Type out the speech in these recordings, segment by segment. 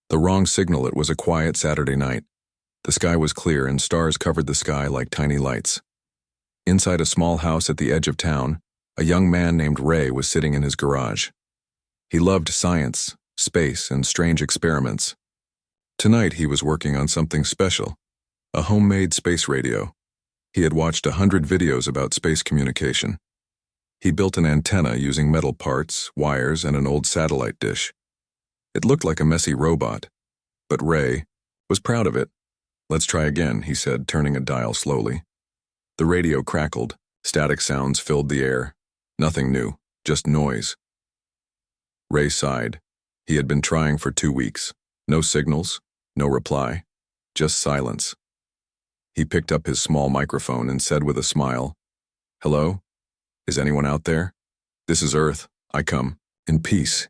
The wrong signal. It was a quiet Saturday night. The sky was clear and stars covered the sky like tiny lights. Inside a small house at the edge of town, a young man named Ray was sitting in his garage. He loved science, space, and strange experiments. Tonight he was working on something special, a homemade space radio. He had watched 100 videos about space communication. He built an antenna using metal parts, wires, and an old satellite dish. It looked like a messy robot, but Ray was proud of it. "Let's try again," he said, turning a dial slowly. The radio crackled. Static sounds filled the air. Nothing new, just noise. Ray sighed. He had been trying for 2 weeks. No signals, no reply, just silence. He picked up his small microphone and said with a smile, "Hello? Is anyone out there? This is Earth. I come in peace."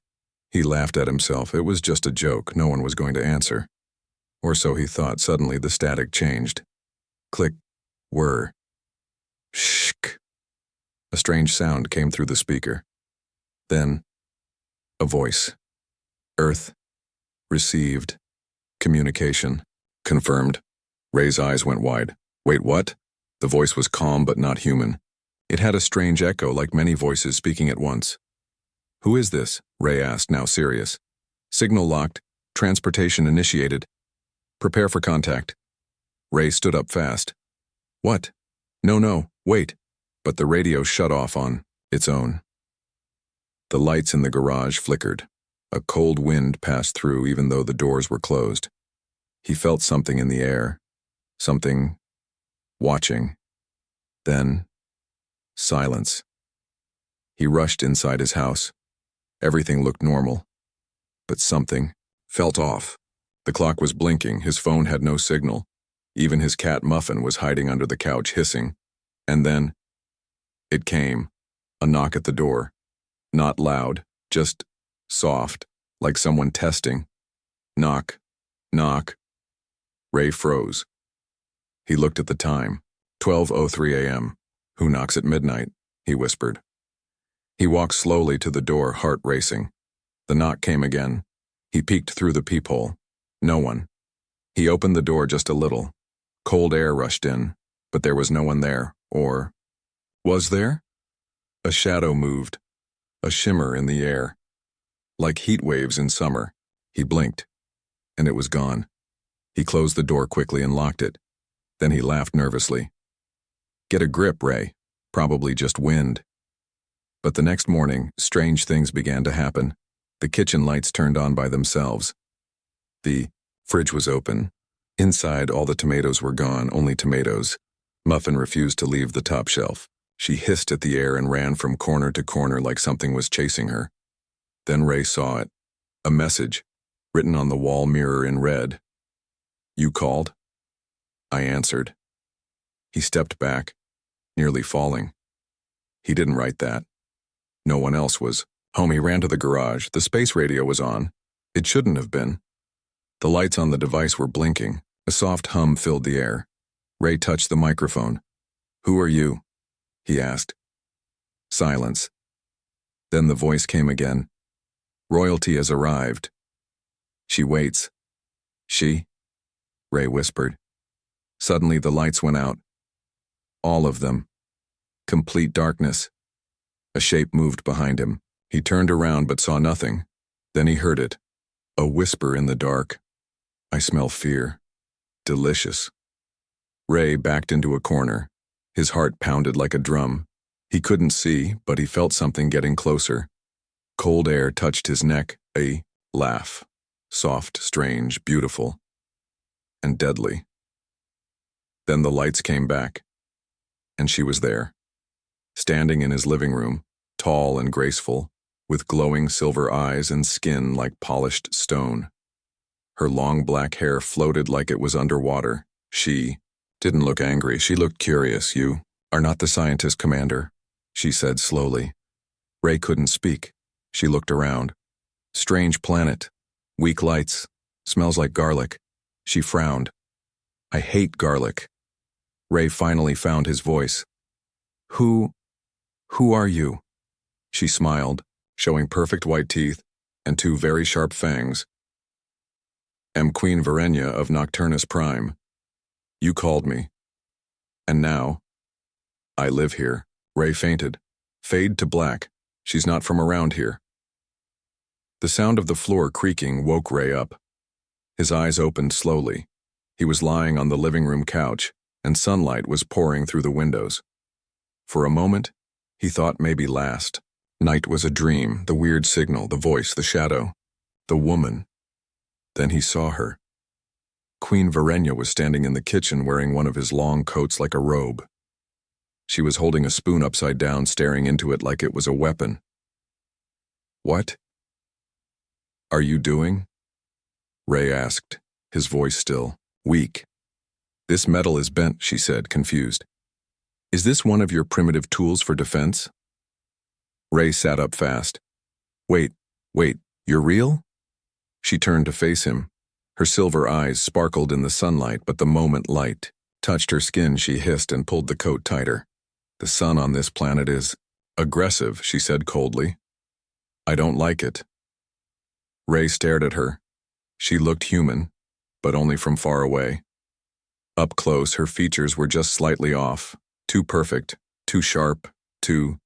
He laughed at himself. It was just a joke. No one was going to answer. Or so he thought. Suddenly the static changed. Click. Whir. Shk. A strange sound came through the speaker. Then, a voice. "Earth. Received. Communication. Confirmed." Ray's eyes went wide. "Wait, what?" The voice was calm but not human. It had a strange echo, like many voices speaking at once. "Who is this?" Ray asked, now serious. "Signal locked. Transportation initiated. Prepare for contact." Ray stood up fast. "What?" No, wait." But the radio shut off on its own. The lights in the garage flickered. A cold wind passed through even though the doors were closed. He felt something in the air. Something watching. Then, silence. He rushed inside his house. Everything looked normal. But something felt off. The clock was blinking. His phone had no signal. Even his cat Muffin was hiding under the couch, hissing. And then, it came. A knock at the door. Not loud, just soft, like someone testing. Knock, knock. Ray froze. He looked at the time. 12:03 a.m. "Who knocks at midnight?" he whispered. He walked slowly to the door, heart racing. The knock came again. He peeked through the peephole. No one. He opened the door just a little. Cold air rushed in, but there was no one there. Or was there? A shadow moved, a shimmer in the air. Like heat waves in summer. He blinked, and it was gone. He closed the door quickly and locked it. Then he laughed nervously. "Get a grip, Ray. Probably just wind." But the next morning, strange things began to happen. The kitchen lights turned on by themselves. The fridge was open. Inside, all the tomatoes were gone, only tomatoes. Muffin refused to leave the top shelf. She hissed at the air and ran from corner to corner like something was chasing her. Then Ray saw it. A message, written on the wall mirror in red. "You called?" I answered. He stepped back, nearly falling. He didn't write that. No one else was home. He ran to the garage. The space radio was on. It shouldn't have been. The lights on the device were blinking. A soft hum filled the air. Ray touched the microphone. "Who are you?" he asked. Silence. Then the voice came again. "Royalty has arrived." "She waits." "She?" Ray whispered. Suddenly the lights went out. All of them. Complete darkness. A shape moved behind him. He turned around but saw nothing. Then he heard it. A whisper in the dark. "I smell fear. Delicious." Ray backed into a corner. His heart pounded like a drum. He couldn't see, but he felt something getting closer. Cold air touched his neck. A laugh. Soft, strange, beautiful, and deadly. Then the lights came back, and she was there, standing in his living room, tall and graceful, with glowing silver eyes and skin like polished stone. Her long black hair floated like it was underwater. She didn't look angry. She looked curious. "You are not the scientist, Commander," she said slowly. Ray couldn't speak. She looked around. Strange planet. Weak lights. Smells like garlic. She frowned. "I hate garlic." Ray finally found his voice. Who are you?" She smiled, showing perfect white teeth and 2 very sharp fangs. Am Queen Verenia of Nocturnus Prime. You called me. And now, I live here. Ray fainted. Fade to black. She's not from around here. The sound of the floor creaking woke Ray up. His eyes opened slowly. He was lying on the living room couch, and sunlight was pouring through the windows. For a moment, he thought maybe last. Night was a dream, the weird signal, the voice, the shadow, the woman. Then he saw her. Queen Verenia was standing in the kitchen wearing one of his long coats like a robe. She was holding a spoon upside down, staring into it like it was a weapon. What are you doing? Ray asked, his voice still, weak. This metal is bent, she said, confused. Is this one of your primitive tools for defense? Ray sat up fast. Wait, you're real? She turned to face him. Her silver eyes sparkled in the sunlight, but the moment light touched her skin, she hissed and pulled the coat tighter. The sun on this planet is aggressive, she said coldly. I don't like it. Ray stared at her. She looked human, but only from far away. Up close, her features were just slightly off, too perfect, too sharp, too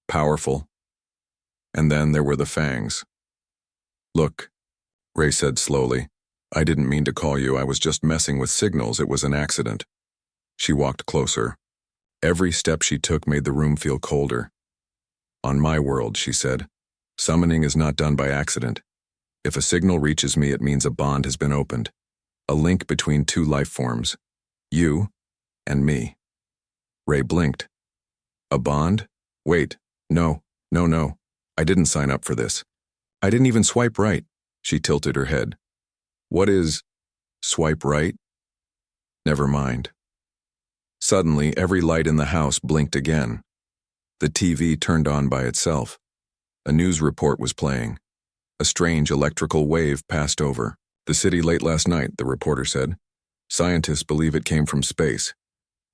powerful. And then there were the fangs. Look, Ray said slowly. I didn't mean to call you. I was just messing with signals. It was an accident. She walked closer. Every step she took made the room feel colder. On my world, she said, summoning is not done by accident. If a signal reaches me, it means a bond has been opened. A link between two life forms. You and me. Ray blinked. A bond? Wait, no. I didn't sign up for this. I didn't even swipe right. She tilted her head. What is swipe right? Never mind. Suddenly, every light in the house blinked again. The TV turned on by itself. A news report was playing. A strange electrical wave passed over the city late last night, the reporter said. Scientists believe it came from space.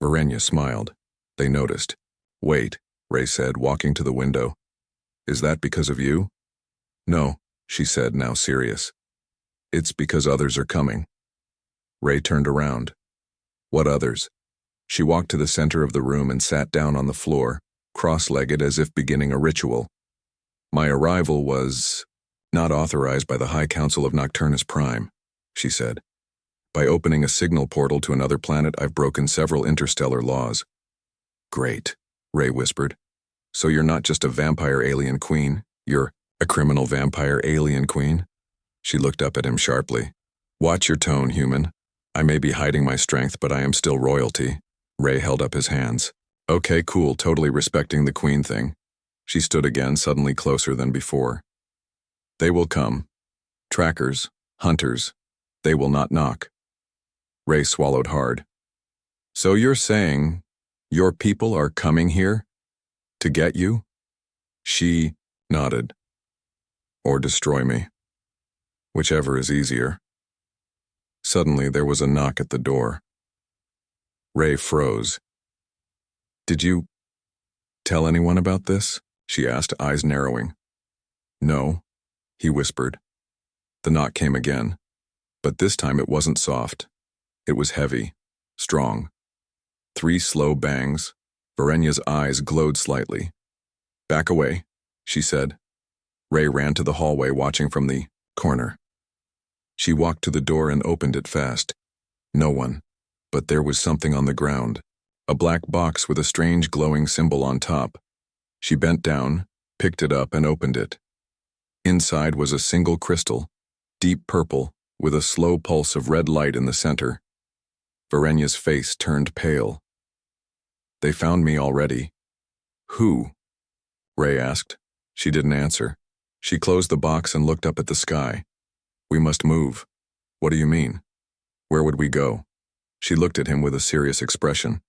Verenia smiled. They noticed. Wait, Ray said, walking to the window. Is that because of you? No, she said, now serious. It's because others are coming. Ray turned around. What others? She walked to the center of the room and sat down on the floor, cross-legged as if beginning a ritual. My arrival was not authorized by the High Council of Nocturnus Prime, she said. By opening a signal portal to another planet, I've broken several interstellar laws. Great, Ray whispered. So you're not just a vampire alien queen, you're a criminal vampire alien queen? She looked up at him sharply. Watch your tone, human. I may be hiding my strength, but I am still royalty. Ray held up his hands. Okay, cool, totally respecting the queen thing. She stood again, suddenly closer than before. They will come. Trackers, hunters. They will not knock. Ray swallowed hard. So you're saying your people are coming here? To get you? She nodded. Or destroy me. Whichever is easier. Suddenly there was a knock at the door. Ray froze. Did you tell anyone about this? She asked, eyes narrowing. No, he whispered. The knock came again, but this time it wasn't soft. It was heavy, strong. 3 slow bangs. Verenia's eyes glowed slightly. Back away, she said. Ray ran to the hallway, watching from the corner. She walked to the door and opened it fast. No one. But there was something on the ground. A black box with a strange glowing symbol on top. She bent down, picked it up, and opened it. Inside was a single crystal, deep purple, with a slow pulse of red light in the center. Verenia's face turned pale. They found me already. Who? Ray asked. She didn't answer. She closed the box and looked up at the sky. We must move. What do you mean? Where would we go? She looked at him with a serious expression.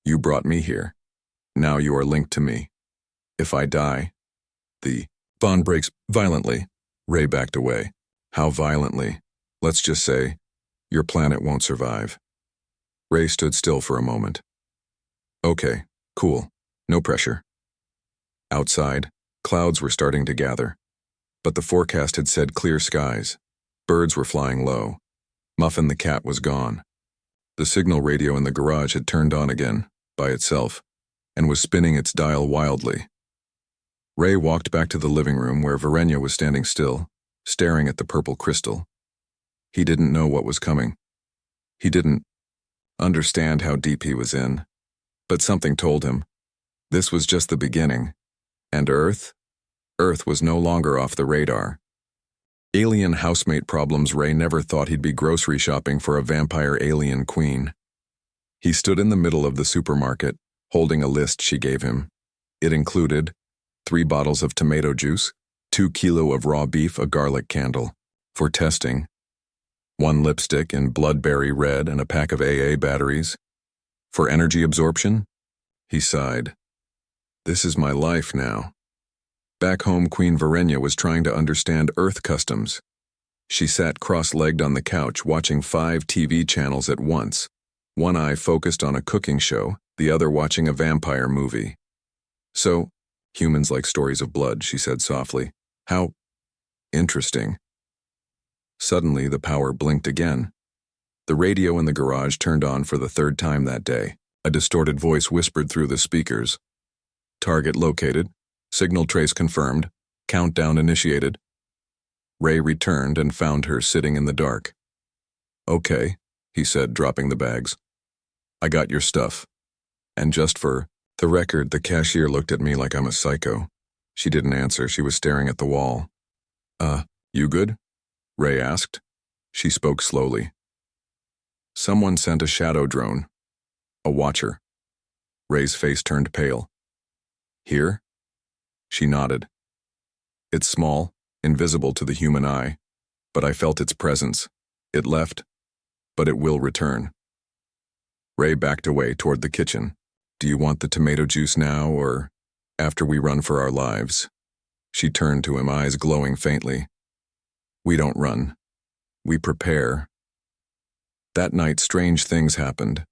You brought me here. Now you are linked to me. If I die, the bond breaks violently. Ray backed away. How violently? Let's just say, your planet won't survive. Ray stood still for a moment. Okay, cool. No pressure. Outside, clouds were starting to gather, but the forecast had said clear skies. Birds were flying low. Muffin the cat was gone. The signal radio in the garage had turned on again, by itself, and was spinning its dial wildly. Ray walked back to the living room where Verenya was standing still, staring at the purple crystal. He didn't know what was coming. He didn't understand how deep he was in, but something told him. This was just the beginning. And Earth was no longer off the radar. Alien housemate problems. Ray never thought he'd be grocery shopping for a vampire alien queen. He stood in the middle of the supermarket, holding a list she gave him. It included 3 bottles of tomato juice, 2 kilos of raw beef, a garlic candle, for testing, 1 lipstick in bloodberry red and a pack of AA batteries. For energy absorption? He sighed. This is my life now. Back home, Queen Verenya was trying to understand Earth customs. She sat cross-legged on the couch watching 5 TV channels at once, one eye focused on a cooking show, the other watching a vampire movie. So, humans like stories of blood, she said softly. How interesting. Suddenly, the power blinked again. The radio in the garage turned on for the 3rd time that day. A distorted voice whispered through the speakers. Target located. Signal trace confirmed. Countdown initiated. Ray returned and found her sitting in the dark. Okay, he said, dropping the bags. I got your stuff. And just for the record, the cashier looked at me like I'm a psycho. She didn't answer. She was staring at the wall. You good? Ray asked. She spoke slowly. Someone sent a shadow drone. A watcher. Ray's face turned pale. Here? She nodded. It's small, invisible to the human eye, but I felt its presence. It left, but it will return. Ray backed away toward the kitchen. Do you want the tomato juice now or after we run for our lives? She turned to him, eyes glowing faintly. We don't run. We prepare. That night, strange things happened.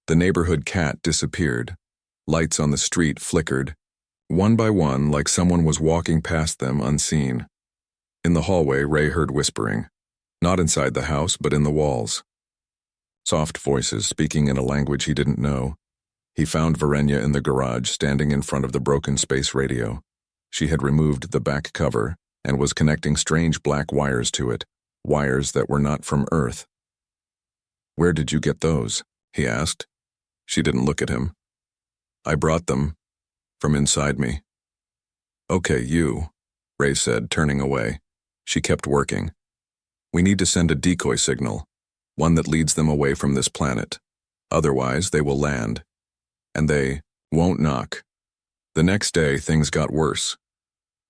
The neighborhood cat disappeared. Lights on the street flickered, one by one, like someone was walking past them unseen. In the hallway, Ray heard whispering, not inside the house, but in the walls. Soft voices speaking in a language he didn't know. He found Verenya in the garage, standing in front of the broken space radio. She had removed the back cover and was connecting strange black wires to it, wires that were not from Earth. Where did you get those? He asked. She didn't look at him. I brought them. From inside me. Okay, you, Ray said, turning away. She kept working. We need to send a decoy signal, one that leads them away from this planet. Otherwise, they will land. And they won't knock. The next day, things got worse.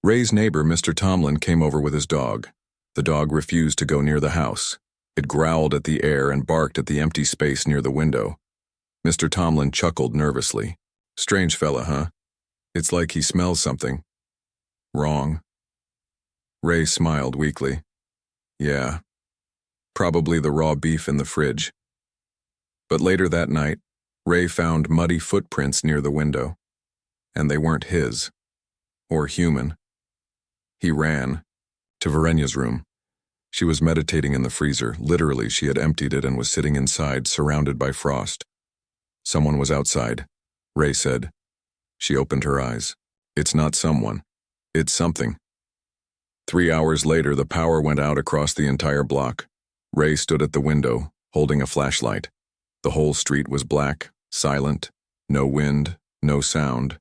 Ray's neighbor, Mr. Tomlin, came over with his dog. The dog refused to go near the house. It growled at the air and barked at the empty space near the window. Mr. Tomlin chuckled nervously. Strange fella, huh? It's like he smells something. Wrong. Ray smiled weakly. Yeah. Probably the raw beef in the fridge. But later that night, Ray found muddy footprints near the window. And they weren't his. Or human. He ran. To Verenya's room. She was meditating in the freezer. Literally, she had emptied it and was sitting inside, surrounded by frost. Someone was outside, Ray said. She opened her eyes. It's not someone. It's something. 3 hours later, the power went out across the entire block. Ray stood at the window, holding a flashlight. The whole street was black, silent, no wind, no sound.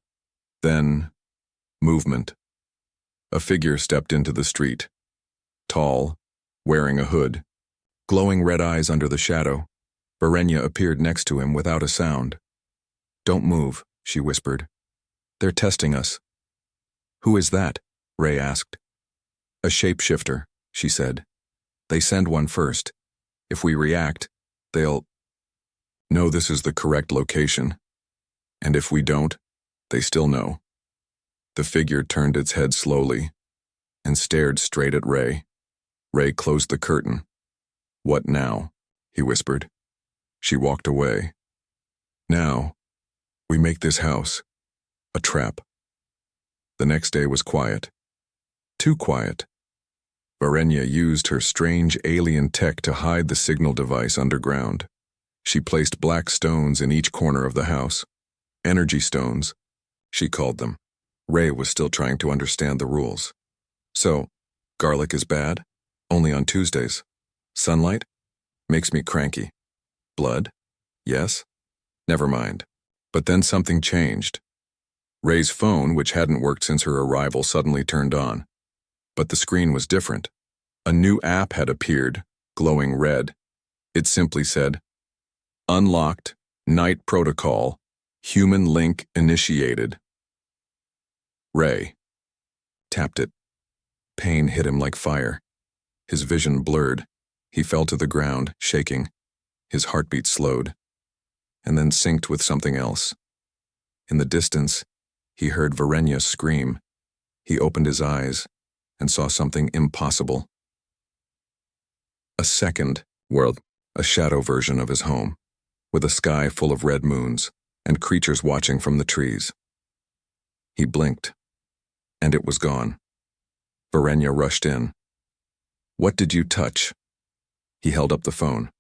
Then, movement. A figure stepped into the street. Tall, wearing a hood, glowing red eyes under the shadow. Verenya appeared next to him without a sound. Don't move, she whispered. They're testing us. Who is that? Ray asked. A shapeshifter, she said. They send one first. If we react, they'll know this is the correct location. And if we don't, they still know. The figure turned its head slowly and stared straight at Ray. Ray closed the curtain. What now? He whispered. She walked away. Now, we make this house a trap. The next day was quiet. Too quiet. Varenya used her strange alien tech to hide the signal device underground. She placed black stones in each corner of the house. Energy stones, she called them. Ray was still trying to understand the rules. So, garlic is bad? Only on Tuesdays. Sunlight? Makes me cranky. Blood? Yes? Never mind. But then something changed. Ray's phone, which hadn't worked since her arrival, suddenly turned on. But the screen was different. A new app had appeared, glowing red. It simply said, "Unlocked, Night Protocol, Human Link Initiated." Ray tapped it. Pain hit him like fire. His vision blurred. He fell to the ground, shaking. His heartbeat slowed, and then synced with something else. In the distance, he heard Varenya scream. He opened his eyes and saw something impossible. A second world, a shadow version of his home, with a sky full of red moons and creatures watching from the trees. He blinked, and it was gone. Varenya rushed in. "What did you touch?" He held up the phone.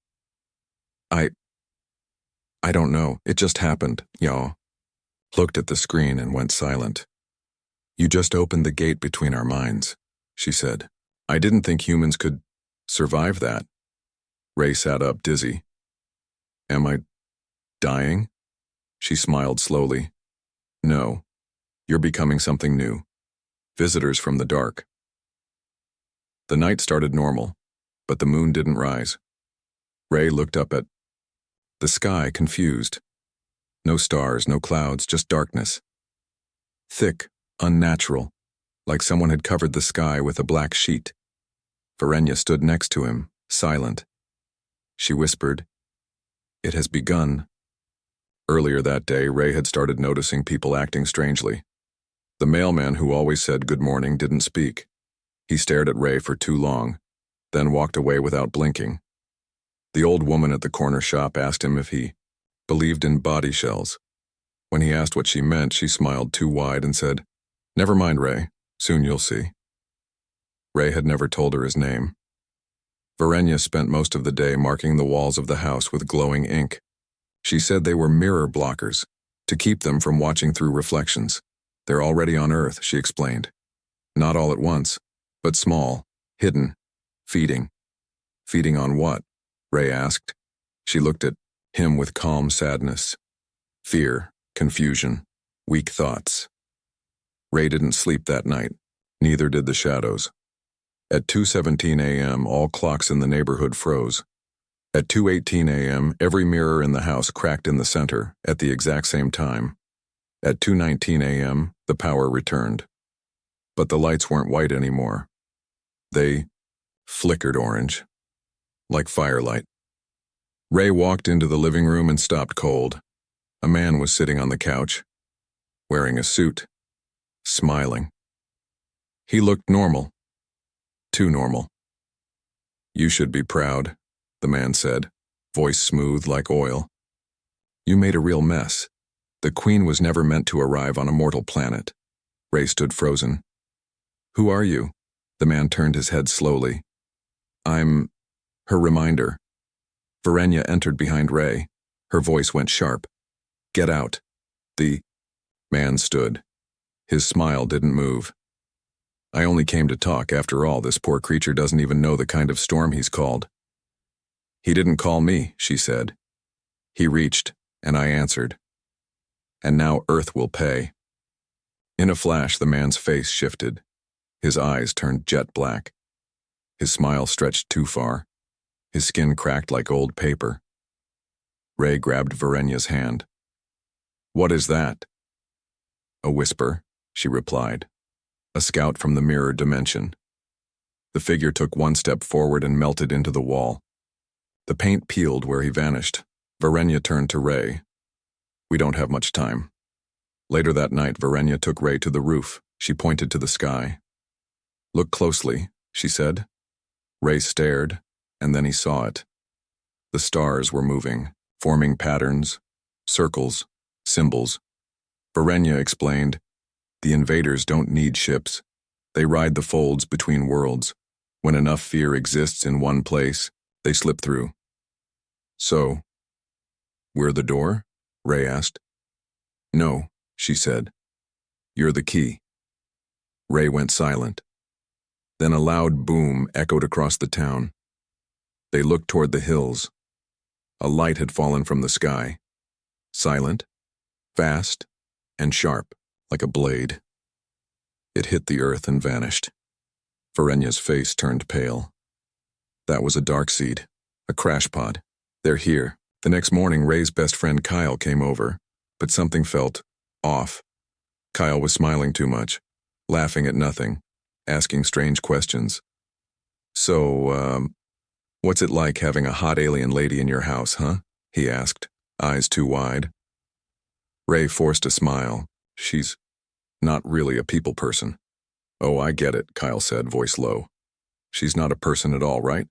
I don't know. It just happened, y'all." Looked at the screen and went silent. "You just opened the gate between our minds," she said. "I didn't think humans could survive that." Ray sat up, dizzy. "Am I dying?" She smiled slowly. "No. You're becoming something new. Visitors from the dark." The night started normal, but the moon didn't rise. Ray looked up at the sky, confused. No stars, no clouds, just darkness. Thick, unnatural, like someone had covered the sky with a black sheet. Varenya stood next to him, silent. She whispered, "It has begun." Earlier that day, Ray had started noticing people acting strangely. The mailman who always said good morning didn't speak. He stared at Ray for too long, then walked away without blinking. The old woman at the corner shop asked him if he believed in body shells. When he asked what she meant, she smiled too wide and said, "Never mind, Ray. Soon you'll see." Ray had never told her his name. Varenya spent most of the day marking the walls of the house with glowing ink. She said they were mirror blockers, to keep them from watching through reflections. "They're already on Earth," she explained. "Not all at once, but small, hidden, feeding." "Feeding on what?" Ray asked. She looked at him with calm sadness. Fear, confusion, weak thoughts. Ray didn't sleep that night. Neither did the shadows. At 2:17 a.m., all clocks in the neighborhood froze. At 2:18 a.m., every mirror in the house cracked in the center at the exact same time. At 2:19 a.m., the power returned. But the lights weren't white anymore. They flickered orange, like firelight. Ray walked into the living room and stopped cold. A man was sitting on the couch, wearing a suit, smiling. He looked normal. Too normal. "You should be proud," the man said, voice smooth like oil. "You made a real mess. The Queen was never meant to arrive on a mortal planet." Ray stood frozen. "Who are you?" The man turned his head slowly. "I'm her reminder." Varenya entered behind Ray. Her voice went sharp. "Get out." The man stood. His smile didn't move. "I only came to talk. After all, this poor creature doesn't even know the kind of storm he's called." "He didn't call me," she said. "He reached, and I answered. And now Earth will pay." In a flash, the man's face shifted. His eyes turned jet black. His smile stretched too far. His skin cracked like old paper. Ray grabbed Varenya's hand. "What is that?" "A whisper," she replied. "A scout from the mirror dimension." The figure took one step forward and melted into the wall. The paint peeled where he vanished. Varenya turned to Ray. "We don't have much time." Later that night, Varenya took Ray to the roof. She pointed to the sky. "Look closely," she said. Ray stared, and then he saw it. The stars were moving, forming patterns, circles, symbols. Varenya explained, "The invaders don't need ships. They ride the folds between worlds. When enough fear exists in one place, they slip through. So, we're the door? Ray asked. No, she said. You're the key. Ray went silent. Then a loud boom echoed across the town. They looked toward the hills. A light had fallen from the sky. Silent, fast, and sharp, like a blade. It hit the earth and vanished. Varenya's face turned pale. That was a dark seed, a crash pod. They're here. The next morning, Ray's best friend Kyle came over, but something felt off. Kyle was smiling too much, laughing at nothing, asking strange questions. So, what's it like having a hot alien lady in your house, huh? He asked, eyes too wide. Ray forced a smile. She's not really a people person. Oh, I get it, Kyle said, voice low. She's not a person at all, right?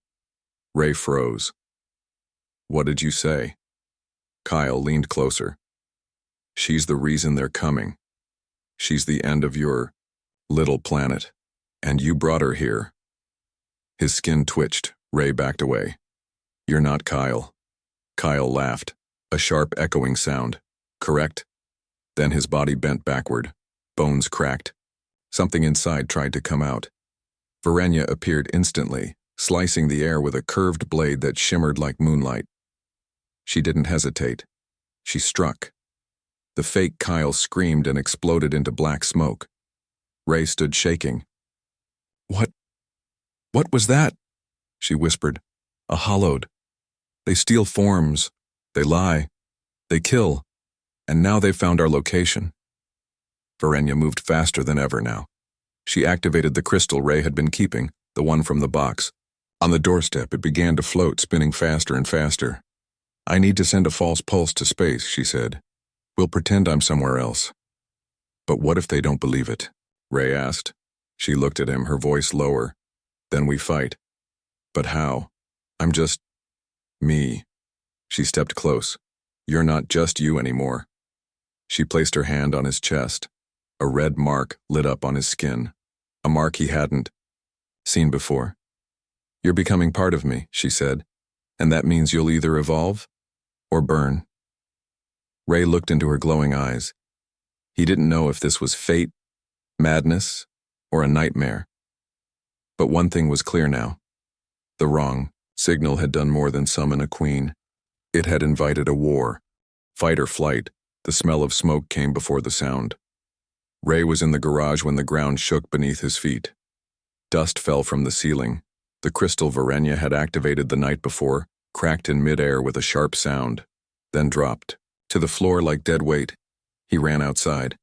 Ray froze. What did you say? Kyle leaned closer. She's the reason they're coming. She's the end of your little planet, and you brought her here. His skin twitched. Ray backed away. You're not Kyle. Kyle laughed, a sharp echoing sound. Correct? Then his body bent backward. Bones cracked. Something inside tried to come out. Varenya appeared instantly, slicing the air with a curved blade that shimmered like moonlight. She didn't hesitate. She struck. The fake Kyle screamed and exploded into black smoke. Ray stood shaking. What was that? She whispered. A hollowed. They steal forms. They lie. They kill. And now they've found our location. Varenya moved faster than ever now. She activated the crystal Ray had been keeping, the one from the box. On the doorstep, it began to float, spinning faster and faster. I need to send a false pulse to space, she said. We'll pretend I'm somewhere else. But what if they don't believe it? Ray asked. She looked at him, her voice lower. Then we fight. But how? I'm just me. She stepped close. You're not just you anymore. She placed her hand on his chest. A red mark lit up on his skin. A mark he hadn't seen before. You're becoming part of me, she said. And that means you'll either evolve or burn. Ray looked into her glowing eyes. He didn't know if this was fate, madness, or a nightmare. But one thing was clear now. The wrong signal had done more than summon a queen. It had invited a war. Fight or flight, the smell of smoke came before the sound. Ray was in the garage when the ground shook beneath his feet. Dust fell from the ceiling. The crystal Varenya had activated the night before cracked in midair with a sharp sound, then dropped to the floor like dead weight. He ran outside.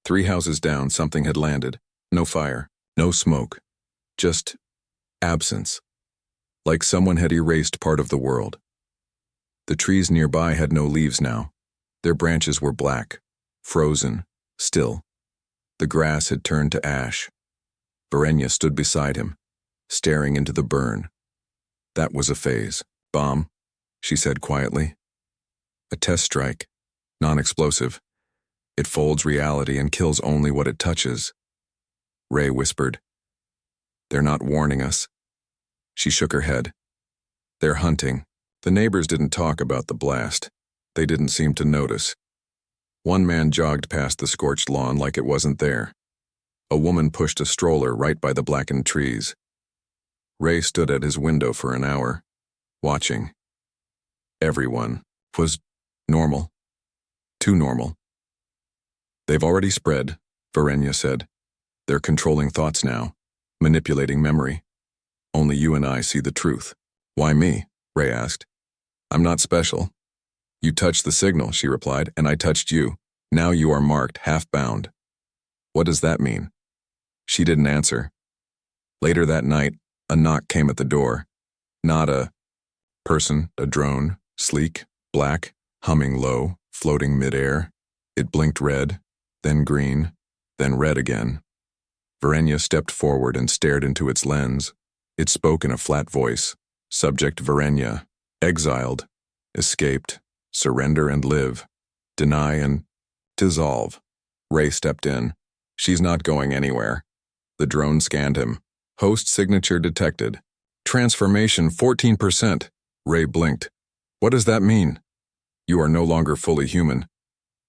3 houses down, something had landed. No fire, no smoke, just absence. Like someone had erased part of the world. The trees nearby had no leaves now. Their branches were black, frozen, still. The grass had turned to ash. Varenya stood beside him, staring into the burn. That was a phase. Bomb, she said quietly. A test strike, non-explosive. It folds reality and kills only what it touches. Ray whispered. They're not warning us. She shook her head. They're hunting. The neighbors didn't talk about the blast. They didn't seem to notice. One man jogged past the scorched lawn like it wasn't there. A woman pushed a stroller right by the blackened trees. Ray stood at his window for an hour, watching. Everyone was normal. Too normal. They've already spread, Varenya said. They're controlling thoughts now, manipulating memory. Only you and I see the truth. Why me? Ray asked. I'm not special. You touched the signal, she replied, and I touched you. Now you are marked half-bound. What does that mean? She didn't answer. Later that night, a knock came at the door. Not a person, a drone, sleek, black, humming low, floating midair. It blinked red, then green, then red again. Varenya stepped forward and stared into its lens. It spoke in a flat voice. Subject Varenya. Exiled. Escaped. Surrender and live. Deny and dissolve. Ray stepped in. She's not going anywhere. The drone scanned him. Host signature detected. Transformation 14%. Ray blinked. What does that mean? You are no longer fully human.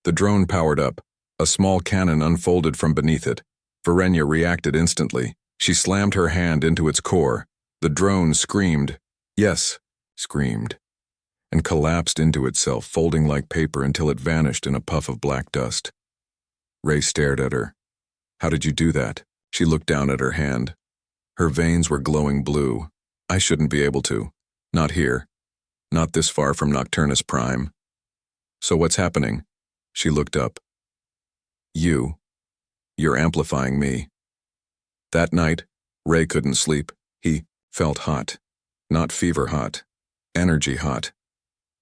The drone powered up. A small cannon unfolded from beneath it. Verenya reacted instantly. She slammed her hand into its core. The drone screamed. Yes, screamed. And collapsed into itself, folding like paper until it vanished in a puff of black dust. Ray stared at her. How did you do that? She looked down at her hand. Her veins were glowing blue. I shouldn't be able to. Not here. Not this far from Nocturnus Prime. So what's happening? She looked up. You're amplifying me. That night, Ray couldn't sleep. He felt hot. Not fever hot. Energy hot.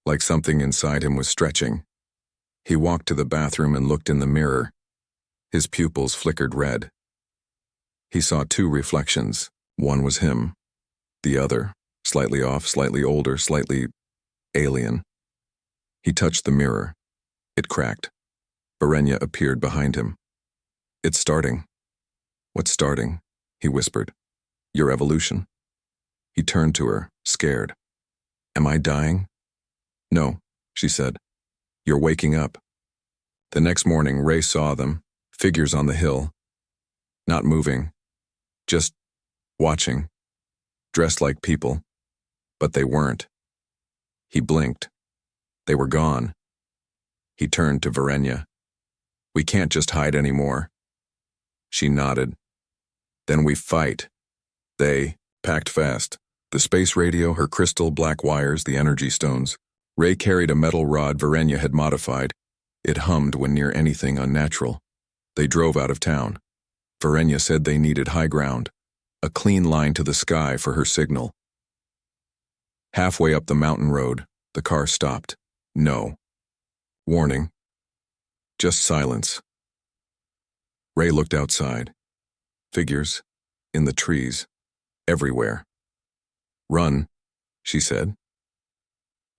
Like something inside him was stretching. He walked to the bathroom and looked in the mirror. His pupils flickered red. He saw two reflections. One was him. The other, slightly off, slightly older, slightly alien. He touched the mirror. It cracked. Verenya appeared behind him. It's starting. What's starting? He whispered. Your evolution. He turned to her, scared. Am I dying? No, she said. You're waking up. The next morning, Ray saw them, figures on the hill. Not moving. Just watching. Dressed like people. But they weren't. He blinked. They were gone. He turned to Verenya. We can't just hide anymore. She nodded. Then we fight. They packed fast. The space radio, her crystal black wires, the energy stones. Ray carried a metal rod Verenya had modified. It hummed when near anything unnatural. They drove out of town. Verenya said they needed high ground, a clean line to the sky for her signal. Halfway up the mountain road, the car stopped. No. Warning. Just silence. Ray looked outside. Figures. In the trees. Everywhere. Run, she said.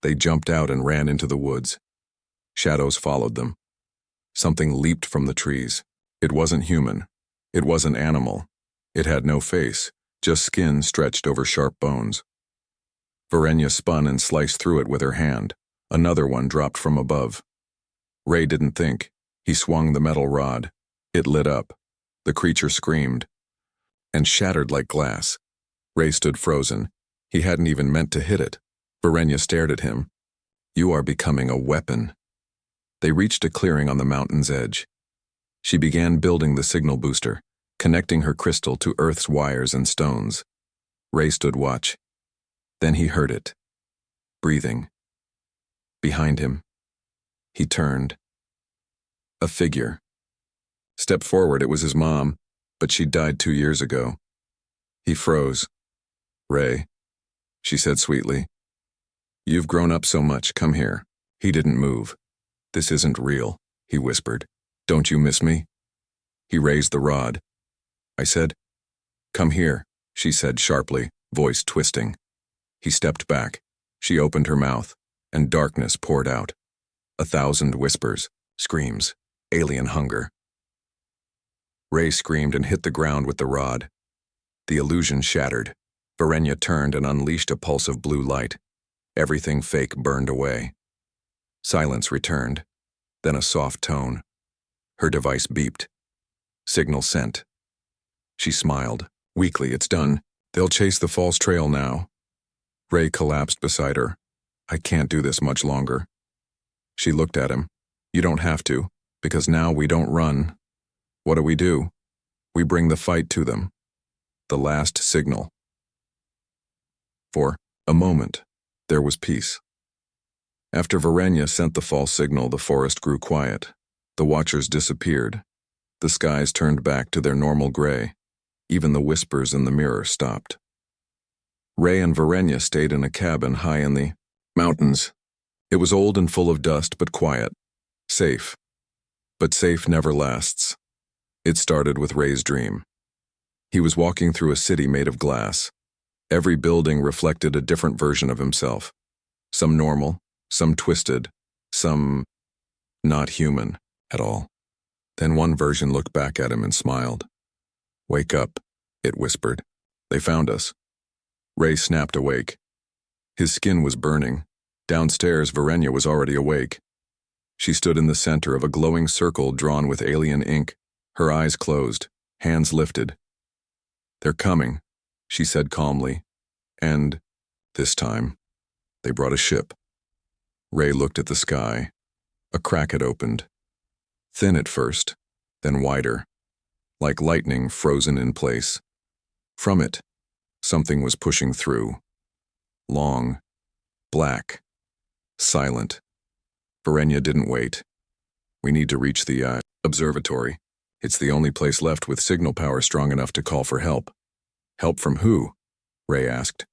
They jumped out and ran into the woods. Shadows followed them. Something leaped from the trees. It wasn't human. It wasn't animal. It had no face, just skin stretched over sharp bones. Verenya spun and sliced through it with her hand. Another one dropped from above. Ray didn't think. He swung the metal rod. It lit up. The creature screamed and shattered like glass. Ray stood frozen. He hadn't even meant to hit it. Verenya stared at him. You are becoming a weapon. They reached a clearing on the mountain's edge. She began building the signal booster, connecting her crystal to Earth's wires and stones. Ray stood watch. Then he heard it. Breathing. Behind him. He turned. A figure. Stepped forward, it was his mom, but she died 2 years ago. He froze. Ray, she said sweetly. You've grown up so much, come here. He didn't move. This isn't real, he whispered. Don't you miss me? He raised the rod. I said, come here, she said sharply, voice twisting. He stepped back. She opened her mouth, and darkness poured out. 1,000 whispers, screams, alien hunger. Ray screamed and hit the ground with the rod. The illusion shattered. Verenya turned and unleashed a pulse of blue light. Everything fake burned away. Silence returned, then a soft tone. Her device beeped. Signal sent. She smiled. Weakly, it's done. They'll chase the false trail now. Ray collapsed beside her. I can't do this much longer. She looked at him. You don't have to, because now we don't run. What do? We bring the fight to them. The last signal. For a moment, there was peace. After Verenya sent the false signal, the forest grew quiet. The watchers disappeared. The skies turned back to their normal gray. Even the whispers in the mirror stopped. Ray and Verenya stayed in a cabin high in the mountains. It was old and full of dust, but quiet. Safe. But safe never lasts. It started with Ray's dream. He was walking through a city made of glass. Every building reflected a different version of himself. Some normal, some twisted, some not human at all. Then one version looked back at him and smiled. Wake up, it whispered. They found us. Ray snapped awake. His skin was burning. Downstairs, Verenya was already awake. She stood in the center of a glowing circle drawn with alien ink, her eyes closed, hands lifted. "They're coming," she said calmly. And, this time, they brought a ship. Ray looked at the sky. A crack had opened. Thin at first, then wider, like lightning frozen in place. From it, something was pushing through. Long, black, silent. Verenya didn't wait. "We need to reach the observatory. It's the only place left with signal power strong enough to call for help." "Help from who?" Ray asked.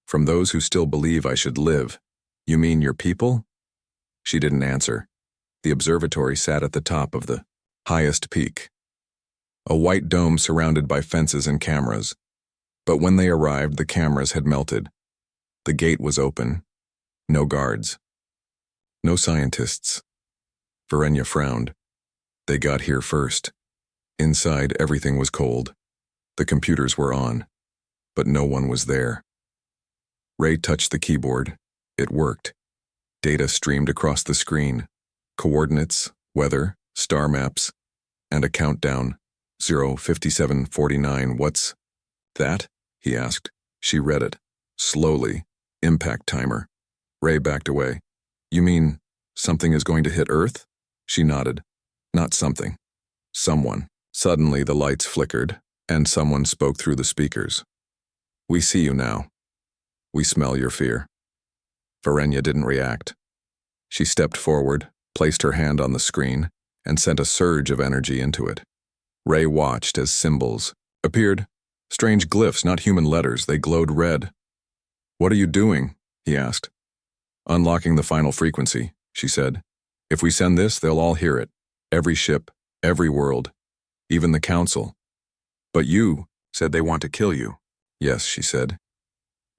"From those who still believe I should live. You mean your people?" She didn't answer. The observatory sat at the top of the highest peak. A white dome surrounded by fences and cameras. But when they arrived, the cameras had melted. The gate was open. No guards. No scientists. Verenya frowned. They got here first. Inside, everything was cold. The computers were on, but no one was there. Ray touched the keyboard. It worked. Data streamed across the screen. Coordinates, weather, star maps, and a countdown. 0:57:49. "What's that?" he asked. She read it. Slowly. "Impact timer." Ray backed away. "You mean something is going to hit Earth?" She nodded. "Not something. Someone." Suddenly the lights flickered, and someone spoke through the speakers. "We see you now. We smell your fear." Verenya didn't react. She stepped forward, placed her hand on the screen, and sent a surge of energy into it. Ray watched as symbols appeared. Strange glyphs, not human letters. They glowed red. "What are you doing?" he asked. "Unlocking the final frequency," she said. "If we send this, they'll all hear it. Every ship, every world, even the council." "But you said they want to kill you." "Yes," she said.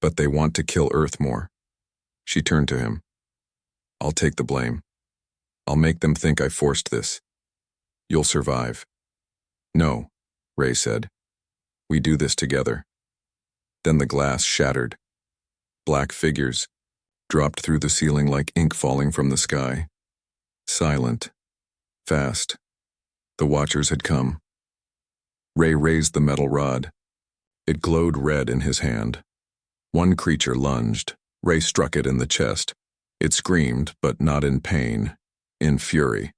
"But they want to kill Earth more." She turned to him. "I'll take the blame. I'll make them think I forced this. You'll survive." "No," Ray said. "We do this together." Then the glass shattered. Black figures dropped through the ceiling like ink falling from the sky. Silent. Fast. The Watchers had come. Ray raised the metal rod. It glowed red in his hand. One creature lunged. Ray struck it in the chest. It screamed, but not in pain, in fury.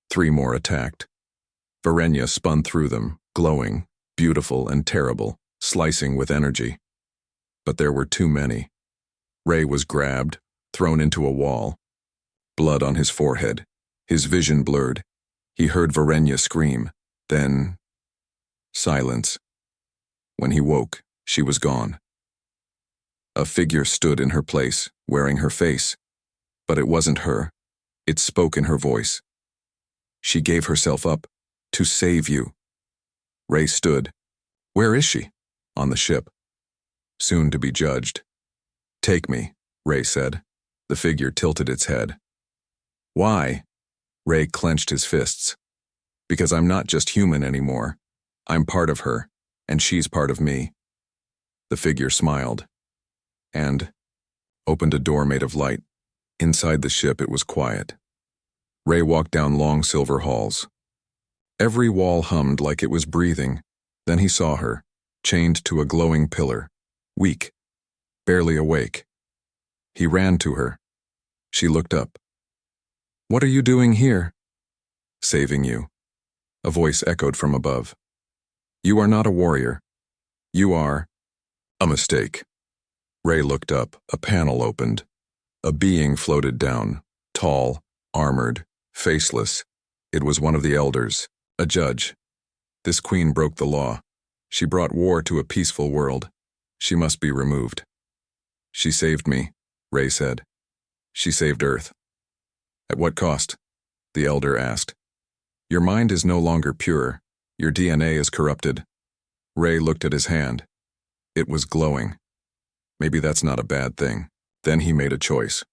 3 more attacked. Verenya spun through them, glowing, beautiful and terrible, slicing with energy. But there were too many. Ray was grabbed, thrown into a wall. Blood on his forehead. His vision blurred. He heard Verenya scream. Then, silence. When he woke, she was gone. A figure stood in her place, wearing her face. But it wasn't her. It spoke in her voice. "She gave herself up to save you." Ray stood. "Where is she?" "On the ship. Soon to be judged." "Take me," Ray said. The figure tilted its head. "Why?" Ray clenched his fists. "Because I'm not just human anymore. I'm part of her, and she's part of me." The figure smiled. And opened a door made of light. Inside the ship it was quiet. Ray walked down long silver halls. Every wall hummed like it was breathing. Then he saw her, chained to a glowing pillar, weak, barely awake. He ran to her. She looked up. "What are you doing here?" "Saving you." A voice echoed from above. "You are not a warrior. You are a mistake." Ray looked up. A panel opened. A being floated down, tall, armored, faceless. It was one of the elders, a judge. This queen broke the law. She brought war to a peaceful world. She must be removed. "She saved me," Ray said. "She saved Earth." "At what cost?" the elder asked. "Your mind is no longer pure. Your DNA is corrupted." Ray looked at his hand. It was glowing. Maybe that's not a bad thing. Then he made a choice.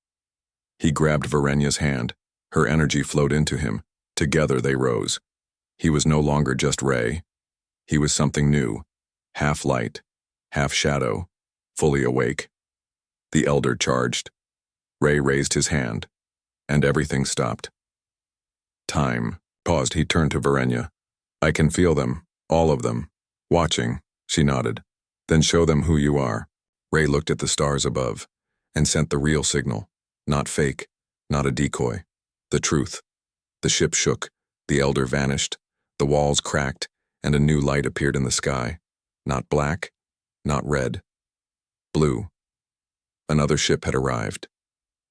He grabbed Verenya's hand. Her energy flowed into him. Together they rose. He was no longer just Ray. He was something new. Half light, half shadow, fully awake. The elder charged. Ray raised his hand, and everything stopped. Time. Paused, he turned to Verenya. I can feel them, all of them. Watching, she nodded. Then show them who you are. Ray looked at the stars above, and sent the real signal. Not fake, not a decoy. The truth. The ship shook, the elder vanished, the walls cracked, and a new light appeared in the sky. Not black, not red. Blue. Another ship had arrived.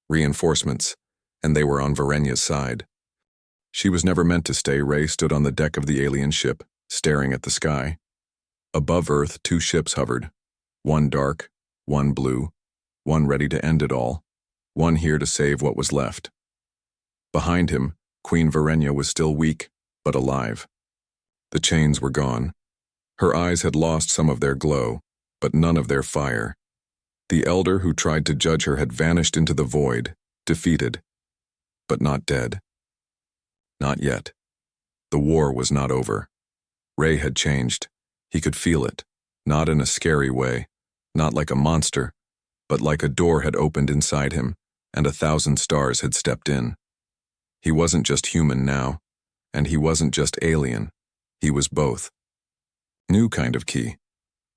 Reinforcements, and they were on Verenya's side. She was never meant to stay. Ray stood on the deck of the alien ship, staring at the sky. Above Earth, 2 ships hovered. One dark, one blue, one ready to end it all, one here to save what was left. Behind him, Queen Verenya was still weak, but alive. The chains were gone. Her eyes had lost some of their glow, but none of their fire. The elder who tried to judge her had vanished into the void, defeated, but not dead. Not yet. The war was not over. Ray had changed. He could feel it, not in a scary way, not like a monster, but like a door had opened inside him, and 1,000 stars had stepped in. He wasn't just human now, and he wasn't just alien. He was both. New kind of key,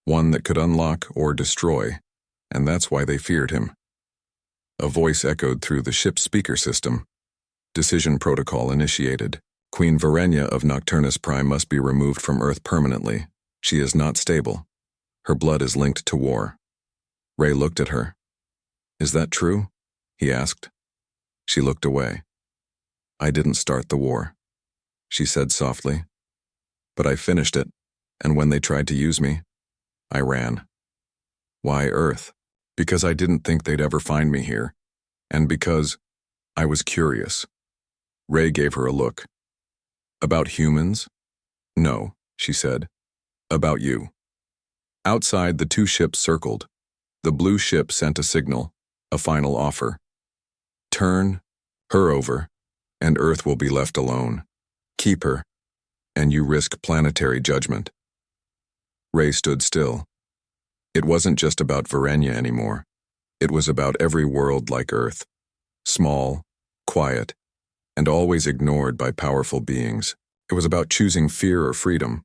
one that could unlock or destroy, and that's why they feared him. A voice echoed through the ship's speaker system. Decision protocol initiated. Queen Verenya of Nocturnus Prime must be removed from Earth permanently. She is not stable. Her blood is linked to war. Ray looked at her. Is that true? He asked. She looked away. I didn't start the war, she said softly. But I finished it, and when they tried to use me, I ran. Why Earth? Because I didn't think they'd ever find me here, and because I was curious. Ray gave her a look. About humans? No, she said. About you. Outside, the 2 ships circled. The blue ship sent a signal, a final offer. Turn her over, and Earth will be left alone. Keep her, and you risk planetary judgment. Ray stood still. It wasn't just about Verenya anymore. It was about every world like Earth. Small, quiet, and always ignored by powerful beings. It was about choosing fear or freedom.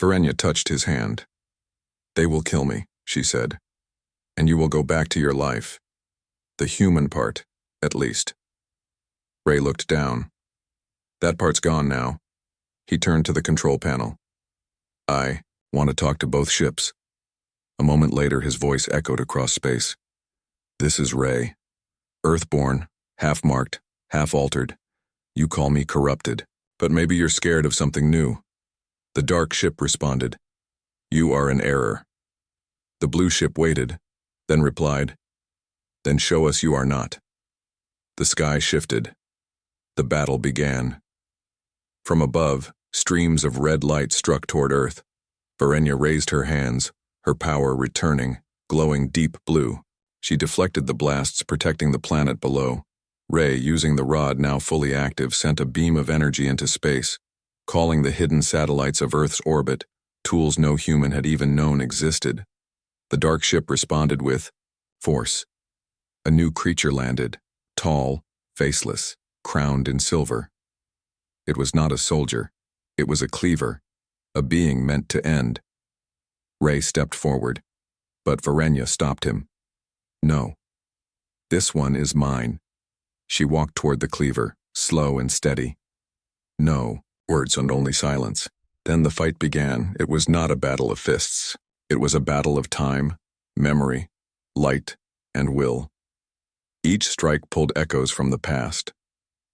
Verenya touched his hand. They will kill me, she said, and you will go back to your life. The human part, at least. Ray looked down. That part's gone now. He turned to the control panel. I want to talk to both ships. A moment later, his voice echoed across space. This is Ray. Earthborn, half-marked, half-altered. You call me corrupted, but maybe you're scared of something new. The dark ship responded. You are in error. The blue ship waited, then replied, Then show us you are not. The sky shifted. The battle began. From above, streams of red light struck toward Earth. Verenya raised her hands, her power returning, glowing deep blue. She deflected the blasts, protecting the planet below. Ray, using the rod now fully active, sent a beam of energy into space, calling the hidden satellites of Earth's orbit, tools no human had even known existed. The dark ship responded with force. A new creature landed, tall, faceless, crowned in silver. It was not a soldier. It was a cleaver, a being meant to end. Ray stepped forward, but Verenya stopped him. No. This one is mine. She walked toward the cleaver, slow and steady. No, words and only silence. Then the fight began. It was not a battle of fists. It was a battle of time, memory, light, and will. Each strike pulled echoes from the past.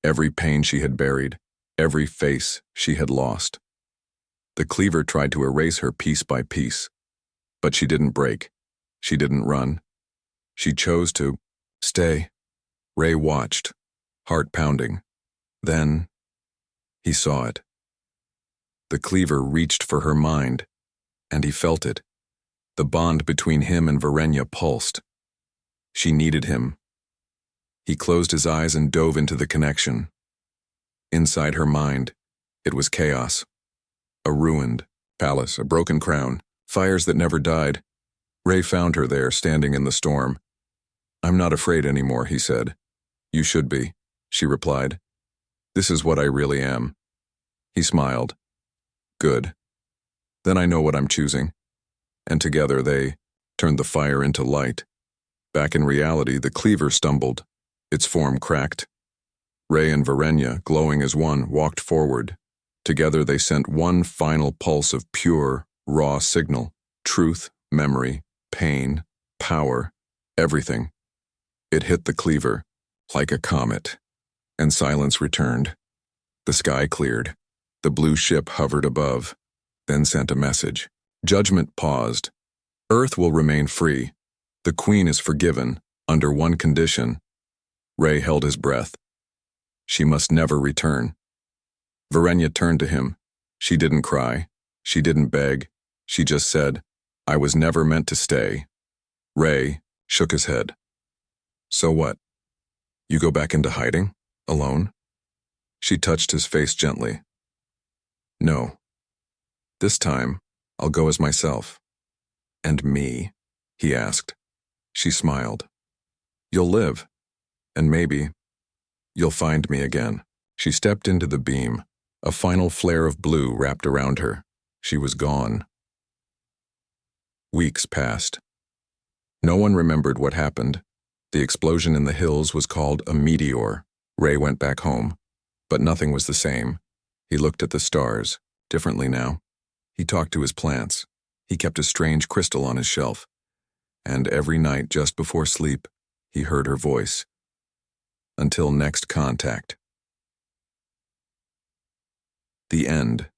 Every pain she had buried, every face she had lost. The cleaver tried to erase her piece by piece, but she didn't break. She didn't run. She chose to stay. Ray watched, heart pounding. Then, he saw it. The cleaver reached for her mind, and he felt it. The bond between him and Verenya pulsed. She needed him. He closed his eyes and dove into the connection. Inside her mind, it was chaos. A ruined palace, a broken crown, fires that never died. Ray found her there, standing in the storm. "I'm not afraid anymore," he said. "You should be," she replied. "This is what I really am." He smiled. "Good. Then I know what I'm choosing." And together they turned the fire into light. Back in reality, the cleaver stumbled. Its form cracked. Ray and Verenya, glowing as one, walked forward. Together they sent one final pulse of pure, raw signal. Truth, memory, pain, power, everything. It hit the cleaver, like a comet, and silence returned. The sky cleared. The blue ship hovered above, then sent a message. Judgment paused. Earth will remain free. The Queen is forgiven, under one condition. Ray held his breath. She must never return. Verenya turned to him. She didn't cry. She didn't beg. She just said, "I was never meant to stay." Ray shook his head. "So what? You go back into hiding? Alone?" She touched his face gently. "No. This time, I'll go as myself." "And me?" he asked. She smiled. "You'll live. And maybe you'll find me again." She stepped into the beam. A final flare of blue wrapped around her. She was gone. Weeks passed. No one remembered what happened. The explosion in the hills was called a meteor. Ray went back home, but nothing was the same. He looked at the stars, differently now. He talked to his plants. He kept a strange crystal on his shelf. And every night just before sleep, he heard her voice. Until next contact. The end.